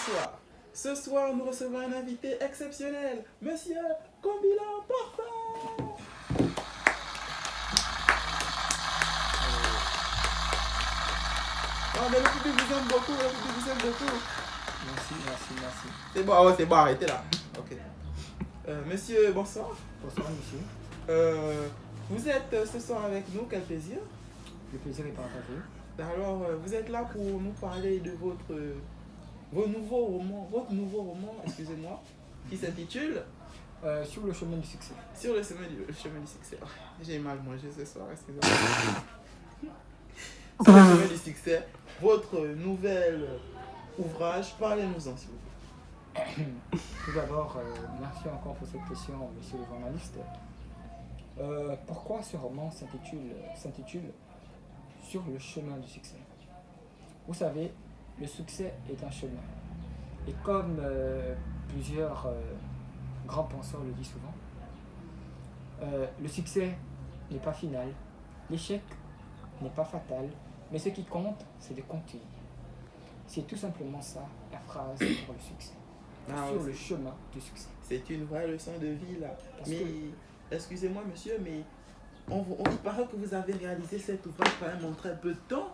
bonsoir. Ce soir, nous recevons un invité exceptionnel, Monsieur Combilan Parfait. Oh, mais le public vous aime beaucoup, le public vous aime beaucoup. Merci. C'est bon, c'est bon, arrêtez là. Ok. Monsieur, bonsoir. Bonsoir, monsieur. Vous êtes ce soir avec nous, quel plaisir. Le plaisir est partagé. Alors, vous êtes là pour nous parler de votre nouveau roman, excusez-moi, qui s'intitule Sur le chemin du succès. Sur le chemin du succès. Oh, j'ai mal mangé ce soir, excusez-moi. Sur le chemin du succès, votre nouvel ouvrage, parlez-nous-en s'il vous plaît. Tout d'abord, merci encore pour cette question, monsieur le journaliste. Pourquoi ce roman s'intitule Sur le chemin du succès? Vous savez, le succès est un chemin. Et comme plusieurs grands penseurs le disent souvent, le succès n'est pas final, l'échec n'est pas fatal, mais ce qui compte, c'est de continuer. C'est tout simplement ça, la phrase pour le succès. Sur le chemin du succès. C'est une vraie leçon de vie là. Excusez-moi monsieur, mais il paraît que vous avez réalisé cet ouvrage quand même en très peu de temps.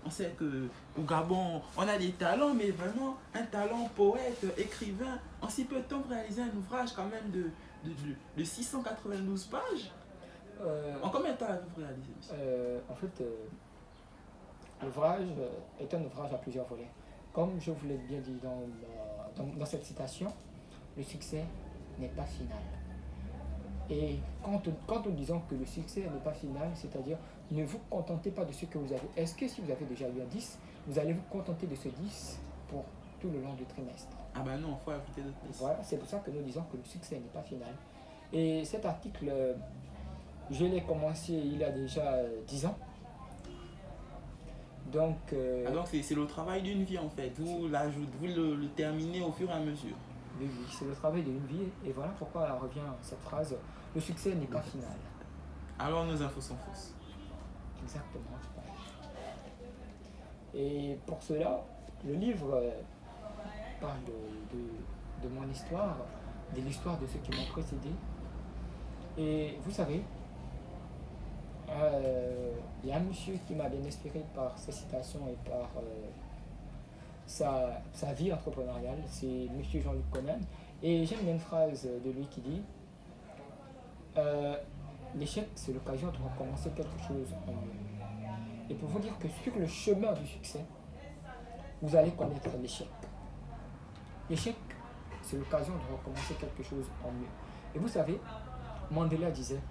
On sait qu'au Gabon, on a des talents, mais vraiment un talent poète, écrivain. En si peu de temps, vous réalisez un ouvrage quand même de 692 pages. En combien de temps l'avez-vous réalisé, monsieur? En fait, l'ouvrage est un ouvrage à plusieurs volets. Comme je vous l'ai bien dit dans cette citation, le succès n'est pas final. Et quand nous disons que le succès n'est pas final, c'est-à-dire ne vous contentez pas de ce que vous avez. Est-ce que si vous avez déjà eu un 10, vous allez vous contenter de ce 10 pour tout le long du trimestre? Ah ben non, il faut ajouter d'autres 10. Voilà, c'est pour ça que nous disons que le succès n'est pas final. Et cet article, je l'ai commencé il y a déjà 10 ans. Donc, c'est le travail d'une vie en fait. Vous le terminez au fur et à mesure. Oui, c'est le travail d'une vie. Et voilà pourquoi revient cette phrase. Le succès n'est pas final. Alors nos infos sont fausses. Exactement. Et pour cela, le livre parle de mon histoire, de l'histoire de ceux qui m'ont précédé. Et vous savez, il y a un monsieur qui m'a bien inspiré par ses citations et par sa vie entrepreneuriale, c'est monsieur Jean-Luc Conan. Et j'aime bien une phrase de lui qui dit l'échec, c'est l'occasion de recommencer quelque chose en mieux. Et pour vous dire que sur le chemin du succès, vous allez connaître l'échec. L'échec, c'est l'occasion de recommencer quelque chose en mieux. Et vous savez, Mandela disait,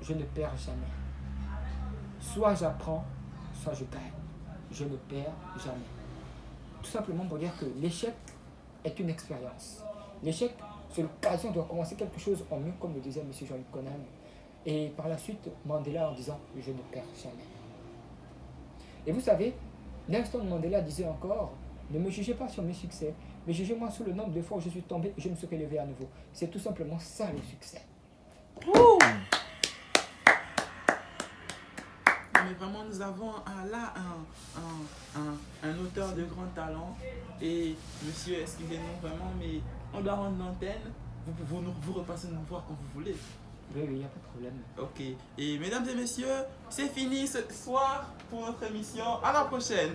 je ne perds jamais. Soit j'apprends, soit je gagne. Je ne perds jamais. Tout simplement pour dire que l'échec est une expérience. L'échec, c'est l'occasion de recommencer quelque chose en mieux, comme le disait M. Jean-Luc Conan. Et par la suite, Mandela en disant « je ne perds jamais ». Et vous savez, Nelson Mandela disait encore « ne me jugez pas sur mes succès, mais jugez-moi sur le nombre de fois où je suis tombé et je me suis relevé à nouveau ». C'est tout simplement ça le succès. Ouh! Mais vraiment, nous avons là un auteur de grand talent. Et monsieur, excusez-nous vraiment, mais on doit rendre l'antenne. Vous repassez nous voir quand vous voulez. Oui, il n'y a pas de problème. Ok. Et mesdames et messieurs, c'est fini ce soir pour notre émission. À la prochaine.